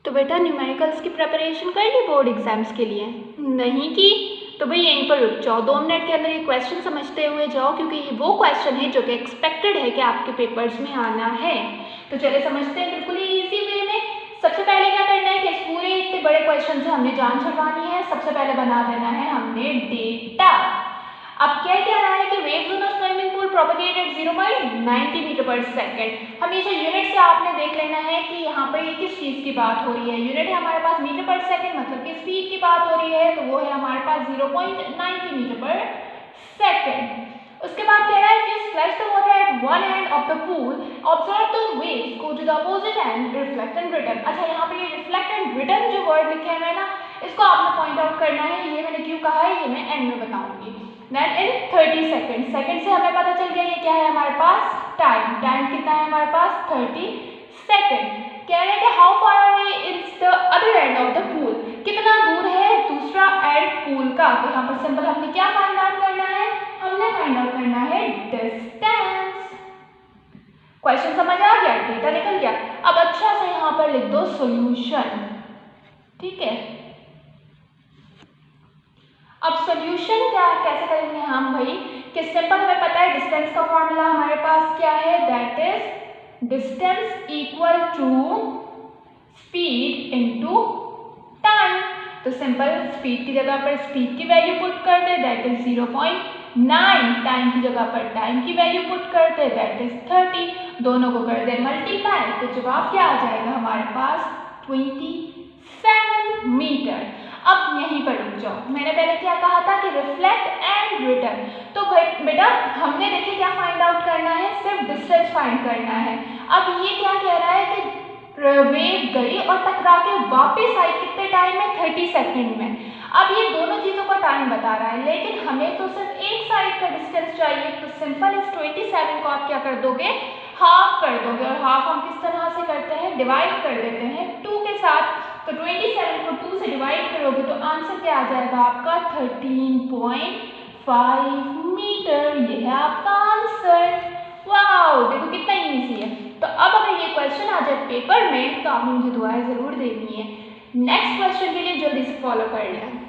तो बेटा न्यूमेरिकल्स की प्रिपरेशन कर ली बोर्ड एग्जाम्स के लिए? नहीं की? तो भाई यहीं पर रुक जाओ, 2 मिनट के अंदर ये क्वेश्चन समझते हुए जाओ, क्योंकि ये वो क्वेश्चन है जो कि एक्सपेक्टेड है कि आपके पेपर्स में आना है। तो चलिए समझते हैं बिल्कुल ही इजी वे में। सबसे पहले क्या करना है कि इस पूरे इतने बड़े क्वेश्चन से हमने जान छुड़वानी है। सबसे पहले बना देना है हमने डेटा। अब क्या रहा है कि waves in a swimming pool propagate at 0.90 metre per second. हमेशा यूनिट से आपने देख लेना है कि यहाँ पर ये किस चीज़ की बात हो रही है। यूनिट है हमारे पास मीटर पर सेकंड, मतलब कि स्पीड की बात हो रही है, तो वो है हमारे पास 0.90 मीटर पर सेकंड। उसके बाद कह रहा है कि splash the water at one end of the pool, observe the waves, go to the opposite end, reflect and return। अच्छा, यहाँ पे ये reflect and return जो वर्ड लिखे हुए हैं ना, इसको आपने पॉइंट आउट करना है। ये मैंने क्यों कहा है ये मैं एंड में बताऊंगी। Then in 30 सेकेंड, सेकेंड से हमें पता चल गया ये क्या है हमारे पास टाइम। टाइम कितना है हमारे पास 30 सेकेंड। कह रहे हैं कि how far away is the other end of the pool, कितना दूर है दूसरा एंड पूल का। तो यहाँ पर सिंपल हमने क्या फाइंड आउट करना है, हमने फाइंड आउट करना है डिस्टेंस। क्वेश्चन समझ आ गया, डेटा निकल गया। अब अच्छा से यहाँ पर लिख दो सॉल्यूशन। ठीक है, अब सॉल्यूशन क्या कैसे करेंगे हम भाई कि सिंपल हमें पता है डिस्टेंस का फॉर्मूला हमारे पास क्या है, that is distance equal to speed into time. तो सिंपल स्पीड की जगह पर स्पीड की वैल्यू पुट कर दे, दैट इज 0.9। टाइम की जगह पर टाइम की वैल्यू पुट कर दे, दैट इज 30। दोनों को कर दे मल्टीप्लाई, तो जवाब क्या आ जाएगा हमारे पास 27 मीटर। अब यहीं पर रुक जाओ, मैंने पहले क्या कहा था कि रिफ्लेक्ट एंड रिटर्न। तो बेटा हमने देखिए क्या फाइंड आउट करना है, सिर्फ डिस्टेंस फाइंड करना है। अब ये क्या कह रहा है कि वेव गई और टकरा के वापस आई कितने टाइम में, 30 सेकंड में। अब ये दोनों चीज़ों का टाइम बता रहा है, लेकिन हमें तो सिर्फ एक साइड का डिस्टेंस चाहिए। तो सिंपल इस 27 को आप क्या कर दोगे, हाफ कर दोगे। और हाफ हम किस तरह से करते हैं, डिवाइड कर देते हैं 2 के साथ। तो 27 को 2 से डिवाइड करोगे तो आंसर क्या आ जाएगा आपका 13.5 मीटर। ये है आपका आंसर। वाओ, देखो कितना इजी है। तो अब अगर ये क्वेश्चन आ जाए पेपर में तो आपने मुझे दुआएं जरूर देनी है। नेक्स्ट क्वेश्चन के लिए जल्दी से फॉलो कर लें।